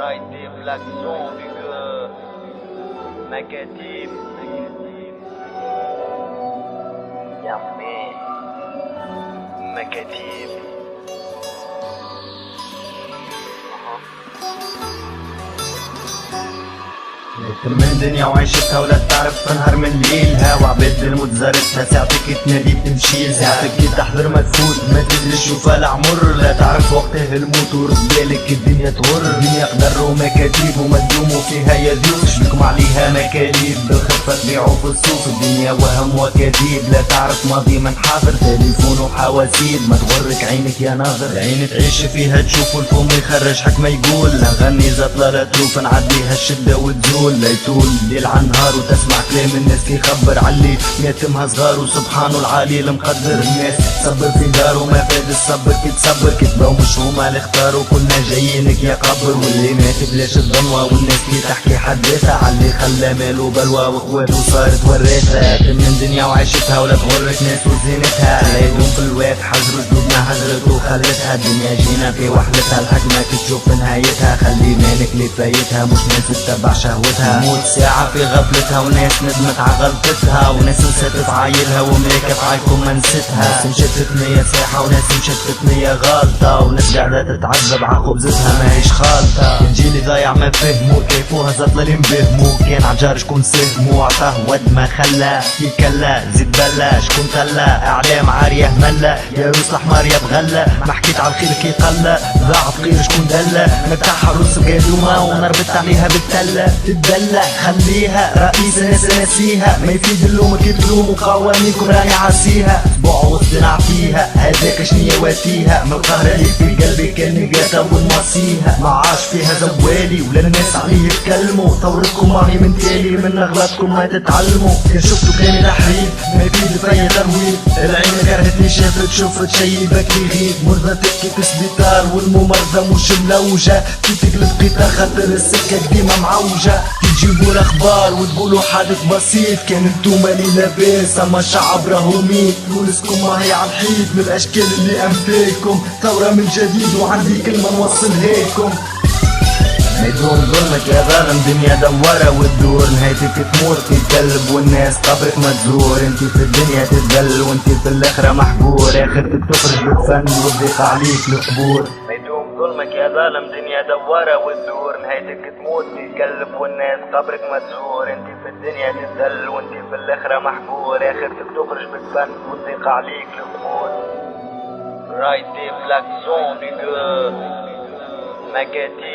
رايدي بلاك زومبي مكاتيب يا مان مكاتيب. من دنيا وعيشتها ولا تعرف نهار من ليلها، وعباد المتزارتها ساعتك تنادي تمشي، ساعتك تحضر ما تفوت ما تدري شوفها العمر، لا تعرف وقتها الموت ورد بالك الدنيا تغر. الدنيا قدر ومكاتيب وما تدوموا فيها يذوب، شبكم عليها مكاليب بالخفة تبيعوا في السوق. الدنيا وهم وكذيب لا تعرف ماضي من حاضر، تليفون وحواسيب ما تغرك عينك يا ناظر. العين تعيش فيها تشوف والفم يخرج حكمة يقول، نغني زطلة لا تروف نعديها الشدة وتزول. لا يطول ليل عن نهار وتسمع كلام الناس كيخبر علي يتمها صغار، وسبحانه العالي المقدر. الناس تصبر في داره ما فاد الصبر، كي تصبر كتبه ومش هما اللي اختاروا، كلنا جايينك يا قبر. واللي مات بلاش الضنوة والناس كي تحكي حدثها علي خلى ماله بلوى واخواته صارت ورثة. من دنيا وعيشتها ولا تغرك ناس وزينتها، عيدهم في الواد حزروا جدودنا هجرت وخلتها. الدنيا جينا في وحلتها الحكمة كي تشوف نهايتها، خلي بالك اللي فايتها مش ناس تتبع شهوتها. موت ساعة في غفلتها وناس ندمت عغلطتها، وناس نسيت فعايلها وملاك فعايلكم ما نسيتها. ناس مشتت نية ساحة وناس مشتت نية غالطة، وناس قاعدة تتعذب ع خبزتها ماهيش خالطة. الجيل ضايع ما فهموا كيفوها زطلة اللي نبهموا، كان عجار شكون سهموا عطاه ود ما خلى في كلا زيد بلا شكون تلا. اعلام عارية ملا يا روس الاحمر يا بغلة، ما حكيت على الخير كي قلة ضاع فقير شكون دلة. مرتاحة روس بقالومة ونربت عليها بالتلة تدلع خليها رئيس الناس ناسيها، ما يفيد اللوم كي تلوموا قوانينكم راني عاسيها. اسبوع وسط فيها هذاك شنيا واتيها، من القهر اللي في قلبي كان قاتا ونمصيها. ما عاش فيها زوالي ولا الناس عليه يتكلموا، ثورتكم ماهي من تالي من اغلاطكم ما تتعلموا. كان شفتوا كلامي تحريف ما يفيد فيا ترويض، العين كرهتني شافت شفت شيبك يغيب. مرضى تبكي في سبيطار والممرضة مش ملوجة، كي تقلب قطار خاطر السكة ديما معوجة. تجيبوا الاخبار وتقولوا حادث بسيط، كان انتوما اللي لاباس اما الشعب راهو ميت. تونسكم ما هي عالحيط من الاشكال اللي امثالكم، ثورة من جديد وعندي كلمة نوصلها لكم. ما يدوم ظلمك يا ظالم دنيا دوارة وتدور، نهايتك تموت تتقلب والناس قبرك ما تزور. انتي في الدنيا تتذل وانتي في الاخرة محجور، اخرتك تخرج بالفن وتضيق عليك القبور. ما يدوم ظلمك يا ظالم دنيا دوارة وتدور، نهايتك تموت تتقلب والناس قبرك ما تزور. انتي في الدنيا تتذل وانتي في الاخرة محجور، اخرتك تخرج بالفن وتضيق عليك القبور. رايدي بلاك زومبي مكاتيب.